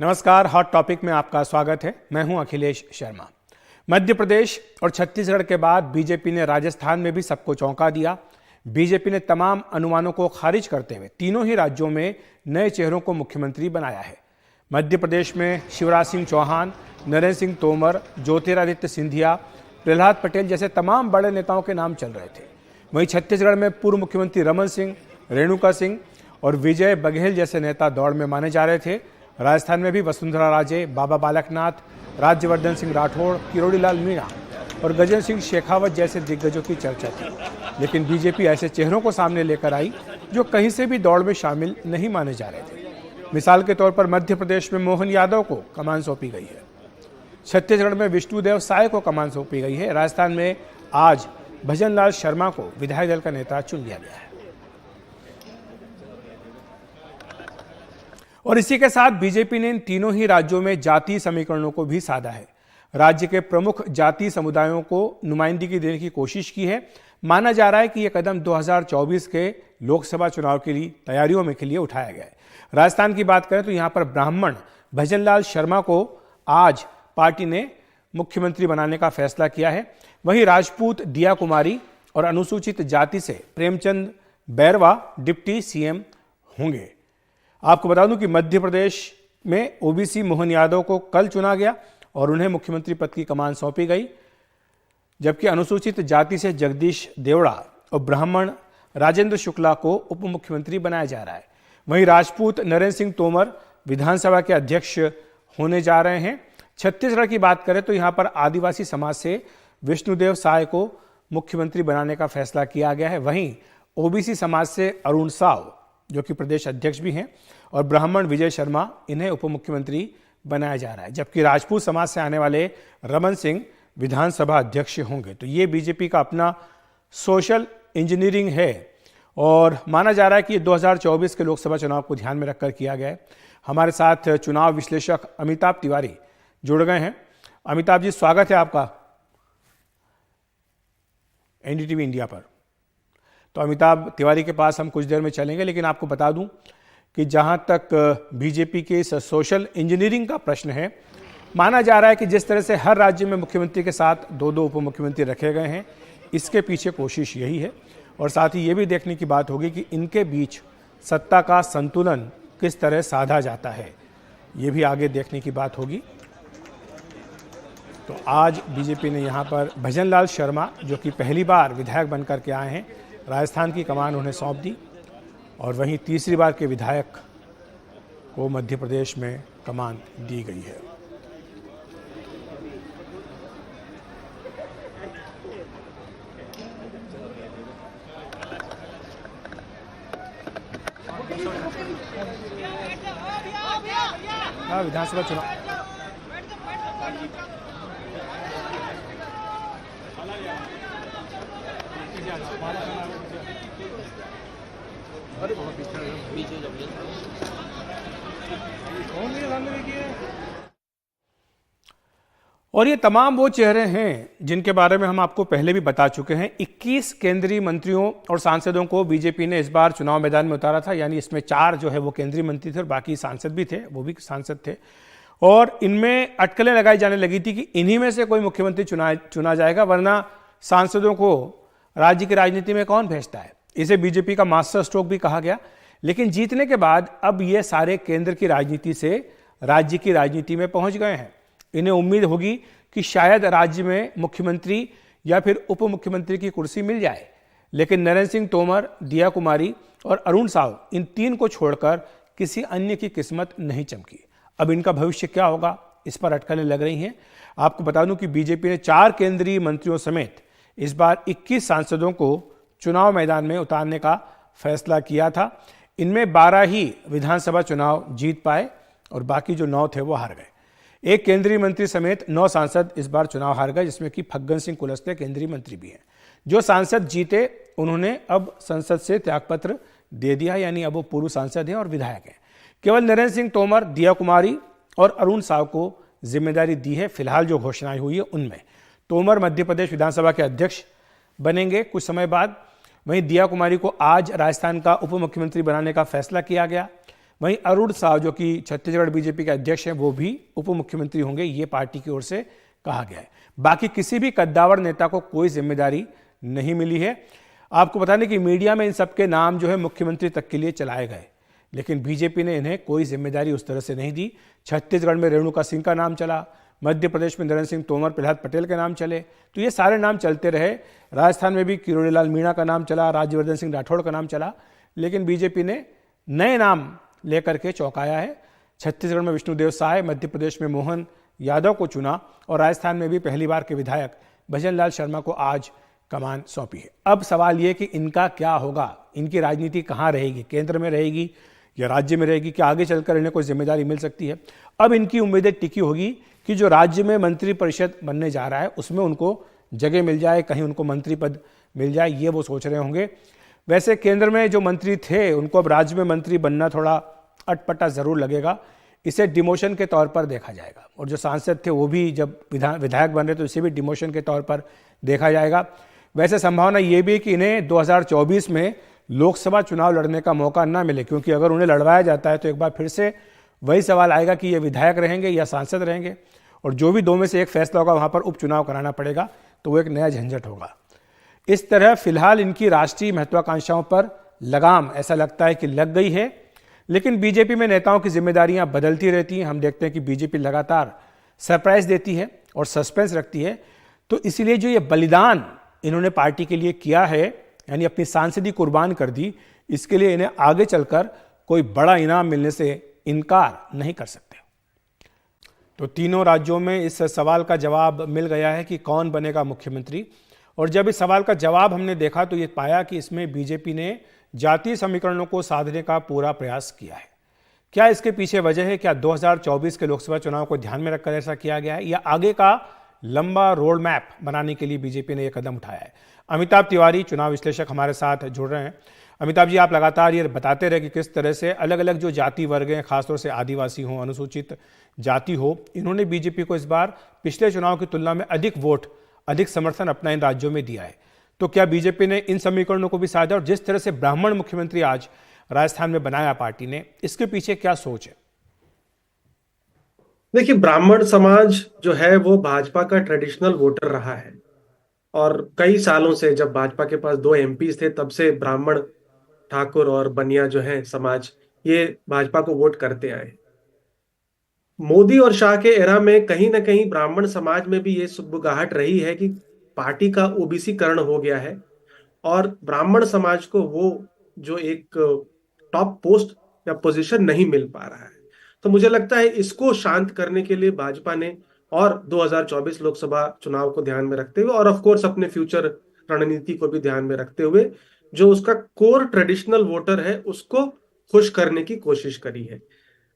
नमस्कार, hot topic में आपका स्वागत है। मैं हूं अखिलेश शर्मा। मध्य प्रदेश और छत्तीसगढ़ के बाद बीजेपी ने राजस्थान में भी सबको चौंका दिया। बीजेपी ने तमाम अनुमानों को खारिज करते हुए तीनों ही राज्यों में नए चेहरों को मुख्यमंत्री बनाया है। मध्य प्रदेश में शिवराज सिंह चौहान, नरेंद्र सिंह तोमर, ज्योतिरादित्य सिंधिया, प्रहलाद पटेल जैसे तमाम बड़े नेताओं के नाम चल रहे थे। वहीं छत्तीसगढ़ में पूर्व मुख्यमंत्री रमन सिंह, रेणुका सिंह और विजय बघेल जैसे नेता दौड़ में माने जा रहे थे। राजस्थान में भी वसुंधरा राजे, बाबा बालकनाथ, राज्यवर्धन सिंह राठौड़, किरोड़ीलाल मीणा और गजेंद्र सिंह शेखावत जैसे दिग्गजों की चर्चा थी। लेकिन बीजेपी ऐसे चेहरों को सामने लेकर आई जो कहीं से भी दौड़ में शामिल नहीं माने जा रहे थे। मिसाल के तौर पर मध्य प्रदेश में मोहन यादव को कमान सौंपी गई है। छत्तीसगढ़ में विष्णुदेव साय को कमान सौंपी गई है। राजस्थान में आज भजनलाल शर्मा को विधायक दल का नेता चुन लिया गया है। और इसी के साथ बीजेपी ने इन तीनों ही राज्यों में जातीय समीकरणों को भी साधा है। राज्य के प्रमुख जातीय समुदायों को नुमाइंदगी देने की कोशिश की है। माना जा रहा है कि यह कदम 2024 के लोकसभा चुनाव के लिए तैयारियों में के लिए उठाया गया है। राजस्थान की बात करें तो यहां पर ब्राह्मण भजनलाल शर्मा को आज पार्टी ने मुख्यमंत्री बनाने का फैसला किया है। वहीं राजपूत दिया कुमारी और अनुसूचित जाति से प्रेमचंद बैरवा डिप्टी सीएम होंगे। आपको बता दूं कि मध्य प्रदेश में ओबीसी मोहन यादव को कल चुना गया और उन्हें मुख्यमंत्री पद की कमान सौंपी गई, जबकि अनुसूचित जाति से जगदीश देवड़ा और ब्राह्मण राजेंद्र शुक्ला को उप मुख्यमंत्री बनाया जा रहा है। वहीं राजपूत नरेंद्र सिंह तोमर विधानसभा के अध्यक्ष होने जा रहे हैं। छत्तीसगढ़ की बात करें तो यहां पर आदिवासी समाज से विष्णुदेव साय को मुख्यमंत्री बनाने का फैसला किया गया है। वहीं ओबीसी समाज से अरुण साव जो कि प्रदेश अध्यक्ष भी हैं और ब्राह्मण विजय शर्मा, इन्हें उप मुख्यमंत्री बनाया जा रहा है, जबकि राजपूत समाज से आने वाले रमन सिंह विधानसभा अध्यक्ष होंगे। तो ये बीजेपी का अपना सोशल इंजीनियरिंग है और माना जा रहा है कि 2024 के लोकसभा चुनाव को ध्यान में रखकर किया गया है। हमारे साथ चुनाव विश्लेषक अमिताभ तिवारी जुड़ गए हैं। अमिताभ जी, स्वागत है आपका एनडीटीवी इंडिया पर। तो अमिताभ तिवारी के पास हम कुछ देर में चलेंगे, लेकिन आपको बता दूं कि जहां तक बीजेपी के इस सोशल इंजीनियरिंग का प्रश्न है, माना जा रहा है कि जिस तरह से हर राज्य में मुख्यमंत्री के साथ दो उप मुख्यमंत्री रखे गए हैं, इसके पीछे कोशिश यही है। और साथ ही ये भी देखने की बात होगी कि इनके बीच सत्ता का संतुलन किस तरह साधा जाता है, ये भी आगे देखने की बात होगी। तो आज बीजेपी ने यहाँ पर भजनलाल शर्मा, जो कि पहली बार विधायक बनकर के आए हैं, राजस्थान की कमान उन्हें सौंप दी और वहीं तीसरी बार के विधायक को मध्य प्रदेश में कमान दी गई है। विधानसभा चुनाव और ये तमाम वो चेहरे हैं जिनके बारे में हम आपको पहले भी बता चुके हैं। 21 केंद्रीय मंत्रियों और सांसदों को बीजेपी ने इस बार चुनाव मैदान में उतारा था, यानी इसमें 4 जो है वो केंद्रीय मंत्री थे और बाकी सांसद भी थे, वो भी सांसद थे। और इनमें अटकलें लगाई जाने लगी थी कि इन्हीं में से कोई मुख्यमंत्री चुना जाएगा, वरना सांसदों को राज्य की राजनीति में कौन भेजता है। इसे बीजेपी का मास्टर स्ट्रोक भी कहा गया। लेकिन जीतने के बाद अब ये सारे केंद्र की राजनीति से राज्य की राजनीति में पहुंच गए हैं। इन्हें उम्मीद होगी कि शायद राज्य में मुख्यमंत्री या फिर उप मुख्यमंत्री की कुर्सी मिल जाए। लेकिन नरेंद्र सिंह तोमर, दिया कुमारी और अरुण साव, इन 3 को छोड़कर किसी अन्य की किस्मत नहीं चमकी। अब इनका भविष्य क्या होगा, इस पर अटकलें लग रही हैं। आपको बता दूं कि बीजेपी ने 4 केंद्रीय मंत्रियों समेत इस बार 21 सांसदों को चुनाव मैदान में उतारने का फैसला किया था। इनमें 12 ही विधानसभा चुनाव जीत पाए और बाकी जो 9 थे वो हार गए। एक केंद्रीय मंत्री समेत 9 सांसद इस बार चुनाव हार गए, जिसमें कि फग्गन सिंह कुलस्ते केंद्रीय मंत्री भी हैं। जो सांसद जीते उन्होंने अब संसद से त्यागपत्र दे दिया, यानी अब वो पूर्व सांसद हैं और विधायक हैं। केवल नरेंद्र सिंह तोमर, दिया कुमारी और अरुण साव को जिम्मेदारी दी है फिलहाल जो घोषणाएं हुई है उनमें। तोमर मध्य प्रदेश विधानसभा के अध्यक्ष बनेंगे कुछ समय बाद। वहीं दिया कुमारी को आज राजस्थान का उप मुख्यमंत्री बनाने का फैसला किया गया। वहीं अरुण साव जो कि छत्तीसगढ़ बीजेपी के अध्यक्ष हैं वो भी उप मुख्यमंत्री होंगे, ये पार्टी की ओर से कहा गया है। बाकी किसी भी कद्दावर नेता को कोई जिम्मेदारी नहीं मिली है। आपको बता दें कि मीडिया में इन सबके नाम जो है मुख्यमंत्री तक के लिए चलाए गए, लेकिन बीजेपी ने इन्हें कोई जिम्मेदारी उस तरह से नहीं दी। छत्तीसगढ़ में रेणुका सिंह का नाम चला, मध्य प्रदेश में नरेंद्र सिंह तोमर, प्रहलाद पटेल के नाम चले, तो ये सारे नाम चलते रहे। राजस्थान में भी किरोड़ीलाल मीणा का नाम चला, राज्यवर्धन सिंह राठौड़ का नाम चला, लेकिन बीजेपी ने नए नाम लेकर के चौंकाया है। छत्तीसगढ़ में विष्णुदेव साय, मध्य प्रदेश में मोहन यादव को चुना और राजस्थान में भी पहली बार के विधायक भजन लाल शर्मा को आज कमान सौंपी है। अब सवाल ये कि इनका क्या होगा, इनकी राजनीति कहाँ रहेगी, केंद्र में रहेगी या राज्य में रहेगी, कि आगे चलकर इन्हें कोई जिम्मेदारी मिल सकती है। अब इनकी उम्मीदें टिकी होगी कि जो राज्य में मंत्री परिषद बनने जा रहा है उसमें उनको जगह मिल जाए, कहीं उनको मंत्री पद मिल जाए, ये वो सोच रहे होंगे। वैसे केंद्र में जो मंत्री थे उनको अब राज्य में मंत्री बनना थोड़ा अटपटा जरूर लगेगा, इसे डिमोशन के तौर पर देखा जाएगा। और जो सांसद थे वो भी जब विधायक बन रहे तो इसे भी डिमोशन के तौर पर देखा जाएगा। वैसे संभावना ये भी कि इन्हें 2024 में लोकसभा चुनाव लड़ने का मौका ना मिले, क्योंकि अगर उन्हें लड़वाया जाता है तो एक बार फिर से वही सवाल आएगा कि ये विधायक रहेंगे या सांसद रहेंगे, और जो भी दो में से एक फैसला होगा वहाँ पर उपचुनाव कराना पड़ेगा, तो वो एक नया झंझट होगा। इस तरह फिलहाल इनकी राष्ट्रीय महत्वाकांक्षाओं पर लगाम ऐसा लगता है कि लग गई है, लेकिन बीजेपी में नेताओं की जिम्मेदारियां बदलती रहती हैं। हम देखते हैं कि बीजेपी लगातार सरप्राइज देती है और सस्पेंस रखती है, तो इसीलिए जो ये बलिदान इन्होंने पार्टी के लिए किया है, यानी अपनी सांसदी कुर्बान कर दी, इसके लिए इन्हें आगे चलकर कोई बड़ा इनाम मिलने से इनकार नहीं कर सकते। तो तीनों राज्यों में इस सवाल का जवाब मिल गया है कि कौन बनेगा मुख्यमंत्री। और जब इस सवाल का जवाब हमने देखा तो ये पाया कि इसमें बीजेपी ने जातीय समीकरणों को साधने का पूरा प्रयास किया है। क्या इसके पीछे वजह है? क्या 2024 के लोकसभा चुनाव को ध्यान में रखकर ऐसा किया गया है, या आगे का लंबा रोड मैप बनाने के लिए बीजेपी ने यह कदम उठाया है? अमिताभ तिवारी चुनाव विश्लेषक हमारे साथ जुड़ रहे हैं। अमिताभ जी, आप लगातार ये बताते रहे कि किस तरह से अलग अलग जो जाति वर्ग हैं, खासतौर से आदिवासी हो, अनुसूचित जाति हो, इन्होंने बीजेपी को इस बार पिछले चुनाव की तुलना में अधिक वोट, अधिक समर्थन अपना इन राज्यों में दिया है। तो क्या बीजेपी ने इन समीकरणों को भी साधा, और जिस तरह से ब्राह्मण मुख्यमंत्री आज राजस्थान में बनाया पार्टी ने, इसके पीछे क्या सोच है? देखिए, ब्राह्मण समाज जो है वो भाजपा का ट्रेडिशनल वोटर रहा है, और कई सालों से जब भाजपा के पास 2 एमपीज थे तब से ब्राह्मण, ठाकुर और बनिया जो है समाज, ये भाजपा को वोट करते आए। मोदी और शाह के एरा में कहीं ना कहीं ब्राह्मण समाज में भी ये सुगबुगाहट रही है कि पार्टी का ओबीसी करण हो गया है और ब्राह्मण समाज को वो जो एक टॉप पोस्ट या पोजीशन नहीं मिल पा रहा है। तो मुझे लगता है इसको शांत करने के लिए भाजपा ने, और 2024 लोकसभा चुनाव को ध्यान में रखते हुए और ऑफ कोर्स अपने फ्यूचर रणनीति को भी ध्यान में रखते हुए, जो उसका कोर ट्रेडिशनल वोटर है उसको खुश करने की कोशिश करी है।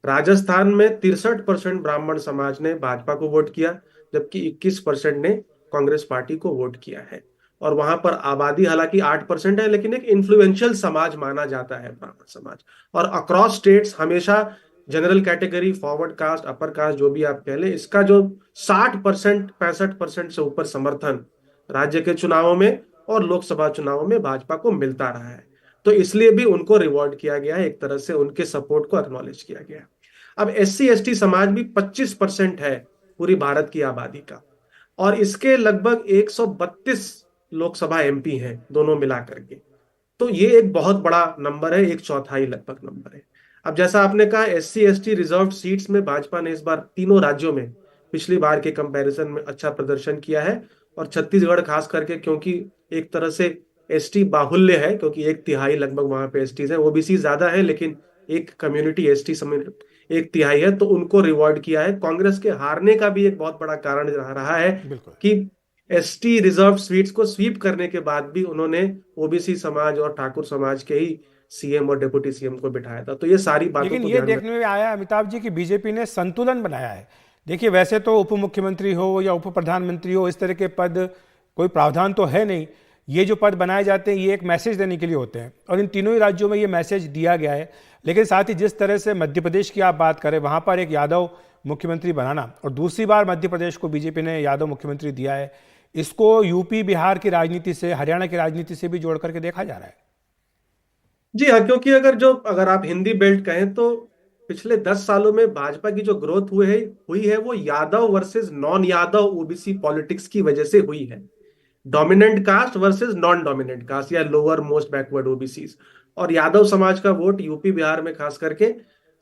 राजस्थान में 63% ब्राह्मण समाज ने भाजपा को वोट किया, जबकि 21% ने कांग्रेस पार्टी को वोट किया है। और वहां पर आबादी हालांकि 8% है, लेकिन एक इन्फ्लुएंशियल समाज माना जाता है ब्राह्मण समाज। और अक्रॉस स्टेट्स हमेशा general category, forward caste, upper caste, जो भी आप कह ले, इसका जो 60%, 65% से ऊपर समर्थन राज्य के चुनावों में और लोकसभा चुनावों में भाजपा को मिलता रहा है। तो इसलिए भी उनको रिवॉर्ड किया गया है, एक तरह से उनके सपोर्ट को एक्नॉलेज किया गया है। अब SC ST समाज भी 25% है पूरी भारत की आबादी का, और इसके लगभग 132 लोकसभा MP हैं दोनों मिलाकर के। तो ये एक बहुत बड़ा नंबर है, 1/4 लगभग नंबर है। अब जैसा आपने कहा, SC ST रिजर्व सीट्स में भाजपा ने इस बार तीनों राज्यों में पिछली बार के कंपैरिजन में अच्छा प्रदर्शन किया है। और छत्तीसगढ़ खास करके, क्योंकि एक तरह से ST बाहुल्य है, क्योंकि 1/3 लगभग वहां पे STs है, OBC ज्यादा है लेकिन एक कम्युनिटी ST समेत 1/3 है, तो उनको रिवॉर्ड किया है। कांग्रेस के हारने का भी एक बहुत बड़ा कारण रहा है कि ST रिजर्व सीट्स को स्वीप करने के बाद भी उन्होंने OBC समाज और ठाकुर समाज के ही CM और डिप्टी CM को बिठाया था। तो ये सारी बातों लेकिन को ये देखने में आया अमिताभ जी कि बीजेपी ने संतुलन बनाया है। देखिए, वैसे तो उप मुख्यमंत्री हो या उप प्रधानमंत्री हो, इस तरह के पद कोई प्रावधान तो है नहीं। ये जो पद बनाए जाते हैं ये एक मैसेज देने के लिए होते हैं, और इन तीनों ही राज्यों में ये मैसेज दिया गया है। लेकिन साथ ही जिस तरह से मध्य प्रदेश की आप बात करें, वहां पर एक यादव मुख्यमंत्री बनाना, और दूसरी बार मध्य प्रदेश को बीजेपी ने यादव मुख्यमंत्री दिया है, इसको यूपी बिहार की राजनीति से, हरियाणा की राजनीति से भी जोड़ करके देखा जा रहा है। जी हाँ, क्योंकि अगर आप हिंदी बेल्ट कहें तो पिछले 10 सालों में भाजपा की जो ग्रोथ हुई है वो Yadav versus non Yadav OBC politics की वजह से हुई है। Dominant caste versus non dominant caste या लोअर मोस्ट बैकवर्ड ओबीसीज। और यादव समाज का वोट यूपी बिहार में खास करके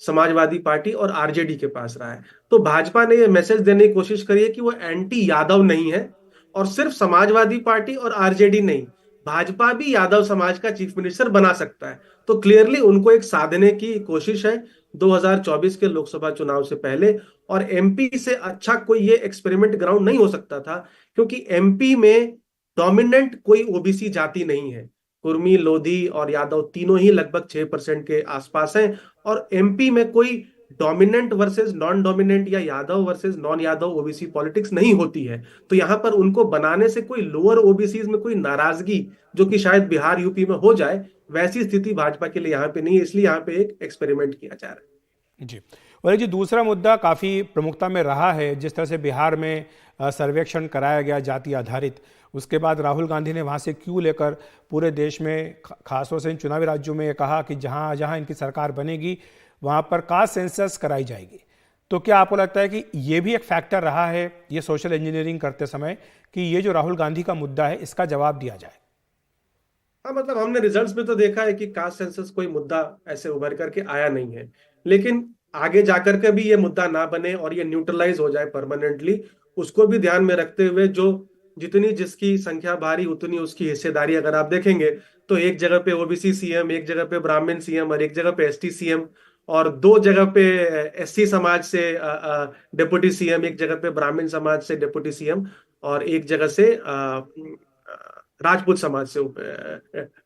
समाजवादी पार्टी और आरजेडी के पास रहा है। तो भाजपा ने यह मैसेज देने की कोशिश करी है कि वो एंटी यादव नहीं है, और सिर्फ समाजवादी पार्टी और आरजेडी नहीं, भाजपा भी यादव समाज का चीफ मिनिस्टर बना सकता है। तो क्लियरली उनको एक साधने की कोशिश है 2024 के लोकसभा चुनाव से पहले। और एमपी से अच्छा कोई ये एक्सपेरिमेंट ग्राउंड नहीं हो सकता था, क्योंकि एमपी में डोमिनेंट कोई ओबीसी जाति नहीं है। कुर्मी, लोधी और यादव तीनों ही लगभग 6% के आसपास हैं। और एमपी में कोई डोमिनेंट वर्सेस नॉन डोमिनेंट या Yadav versus non Yadav OBC politics नहीं होती है। तो यहां पर उनको बनाने से कोई लोअर ओबीसीज में कोई नाराजगी, जो कि शायद बिहार यूपी में हो जाए, वैसी स्थिति भाजपा के लिए यहाँ पे नहीं है। इसलिए यहाँ पे एक एक्सपेरिमेंट किया जा रहा है। जी। और जी दूसरा मुद्दा काफ़ी प्रमुखता में रहा है, जिस तरह से बिहार में सर्वेक्षण कराया गया जाति आधारित, उसके बाद राहुल गांधी ने वहाँ से क्यू लेकर पूरे देश में खासतौर से इन चुनावी राज्यों में ये कहा कि जहाँ जहाँ इनकी सरकार बनेगी वहाँ पर कास्ट सेंसस कराई जाएगी। तो क्या आपको लगता है कि ये भी एक फैक्टर रहा है ये सोशल इंजीनियरिंग करते समय, कि ये जो राहुल गांधी का मुद्दा है इसका जवाब दिया जाए? हाँ, मतलब हमने रिजल्ट्स में तो देखा है कि कास्ट सेंसस कोई मुद्दा ऐसे उभर करके आया नहीं है। लेकिन आगे जाकर के भी ये मुद्दा ना बने और ये न्यूट्रलाइज हो जाए परमानेंटली, उसको भी ध्यान में रखते हुए जो जितनी जिसकी संख्या भारी उतनी उसकी हिस्सेदारी, अगर आप देखेंगे तो एक जगह पे ओबीसी सीएम, एक जगह पे ब्राह्मण सीएम और एक जगह पे एसटी सीएम, और दो जगह पे एससी समाज से डिप्टी सीएम, एक जगह पे ब्राह्मण समाज से डिप्टी सीएम और एक जगह से राजपूत समाज से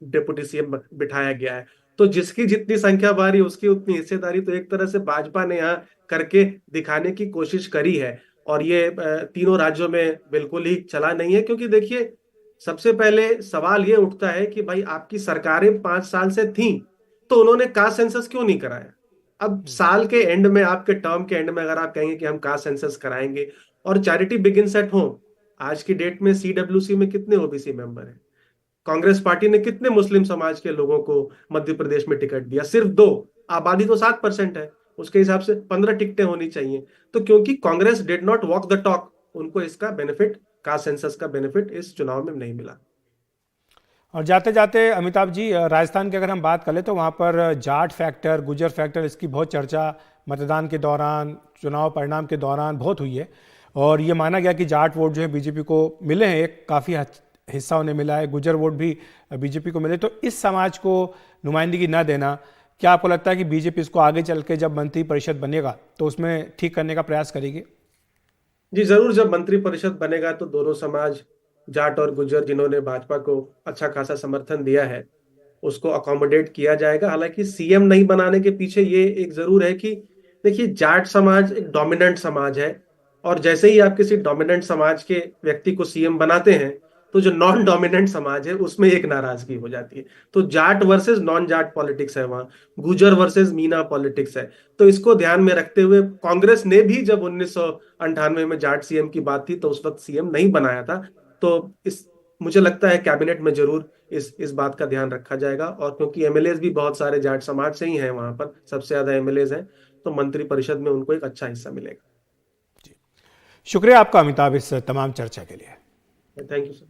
डिप्टी सीएम बिठाया गया है। तो जिसकी जितनी संख्या भारी उसकी उतनी हिस्सेदारी, तो एक तरह से भाजपा ने यहाँ करके दिखाने की कोशिश करी है। और ये तीनों राज्यों में बिल्कुल ही चला नहीं है, क्योंकि देखिए सबसे पहले सवाल ये उठता है कि भाई आपकी सरकारें 5 साल से थीं, तो उन्होंने कास्ट सेंसस क्यों नहीं कराया? अब साल के एंड में, आपके टर्म के एंड में अगर आप कहेंगे कि हम कास्ट सेंसस कराएंगे, और चैरिटी बिगिंस एट होम। आज की डेट में सीडब्ल्यूसी में कितने ओबीसी मेंबर हैं? कांग्रेस पार्टी ने कितने मुस्लिम समाज के लोगों को मध्य प्रदेश में टिकट दिया? सिर्फ 2। आबादी तो 7% है, उसके हिसाब से 15 टिकटें होनी चाहिए। तो क्योंकि Congress did not walk the talk, उनको इसका बेनिफिट, कास्ट सेंसस का बेनिफिट इस चुनाव में नहीं मिला। और जाते जाते अमिताभ जी, राजस्थान की अगर हम बात करें तो वहाँ पर जाट फैक्टर, गुजर फैक्टर, इसकी बहुत चर्चा मतदान के दौरान, चुनाव परिणाम के दौरान बहुत हुई है। और ये माना गया कि जाट वोट जो है बीजेपी को मिले हैं, एक काफ़ी हिस्सा उन्हें मिला है, गुजर वोट भी बीजेपी को मिले। तो इस समाज को नुमाइंदगी न देना, क्या आपको लगता है कि बीजेपी इसको आगे चल के जब मंत्री परिषद बनेगा तो उसमें ठीक करने का प्रयास करेगी? जी जरूर, जब मंत्री परिषद बनेगा तो दोनों समाज, जाट और गुजर, जिन्होंने भाजपा को अच्छा खासा समर्थन दिया है, उसको अकोमोडेट किया जाएगा। हालांकि सीएम नहीं बनाने के पीछे ये एक जरूर है कि देखिए जाट समाज एक डोमिनेंट समाज है, और जैसे ही आप किसी डोमिनेंट समाज के व्यक्ति को सीएम बनाते हैं तो जो नॉन डोमिनेंट समाज है उसमें एक नाराजगी हो जाती है। तो Jat versus non Jat politics है वहां, गुजर वर्सेस मीना पॉलिटिक्स है। तो इसको ध्यान में रखते हुए कांग्रेस ने भी जब 1998 में जाट सीएम की बात थी तो उस वक्त सीएम नहीं बनाया था। तो इस मुझे लगता है कैबिनेट में जरूर इस बात का ध्यान रखा जाएगा। और क्योंकि एमएलएज भी बहुत सारे जाट समाज से ही हैं, वहां पर सबसे ज्यादा एमएलएज हैं, तो मंत्री परिषद में उनको एक अच्छा हिस्सा मिलेगा। शुक्रिया आपका अमिताभ इस तमाम चर्चा के लिए। Thank you sir.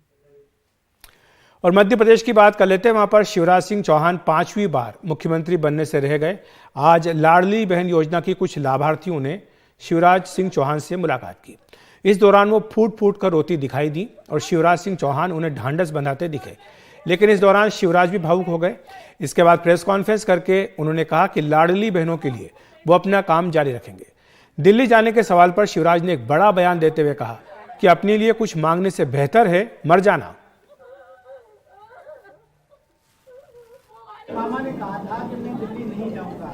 और मध्य प्रदेश की बात कर लेते हैं। वहां पर शिवराज सिंह चौहान 5वीं बार मुख्यमंत्री बनने से रह गए। आज लाडली बहन योजना की कुछ लाभार्थियों ने शिवराज सिंह चौहान से मुलाकात की। इस दौरान वो फूट फूट कर रोती दिखाई दी और शिवराज सिंह चौहान उन्हें ढांढस बंधाते दिखे। लेकिन इस दौरान शिवराज भी भावुक हो गए। इसके बाद प्रेस कॉन्फ्रेंस करके उन्होंने कहा कि लाडली बहनों के लिए वो अपना काम जारी रखेंगे। दिल्ली जाने के सवाल पर शिवराज ने एक बड़ा बयान देते हुए कहा कि अपने लिए कुछ मांगने से बेहतर है मर जाना। मामा ने कहा था कि मैं दिल्ली नहीं जाऊंगा,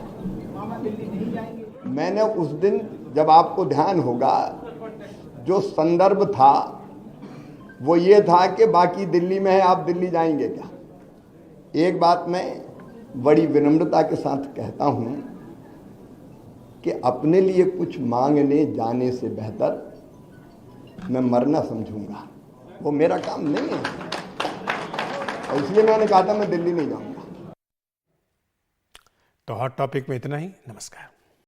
मामा दिल्ली नहीं जाएंगे। मैंने उस दिन, जब आपको ध्यान होगा, जो संदर्भ था वो ये था कि बाकी दिल्ली में है, आप दिल्ली जाएंगे क्या? एक बात मैं बड़ी विनम्रता के साथ कहता हूं कि अपने लिए कुछ मांगने जाने से बेहतर मैं मरना समझूंगा। वो मेरा काम नहीं है, और इसलिए मैंने कहा था मैं दिल्ली नहीं जाऊंगा। तो हॉट टॉपिक में इतना ही। नमस्कार।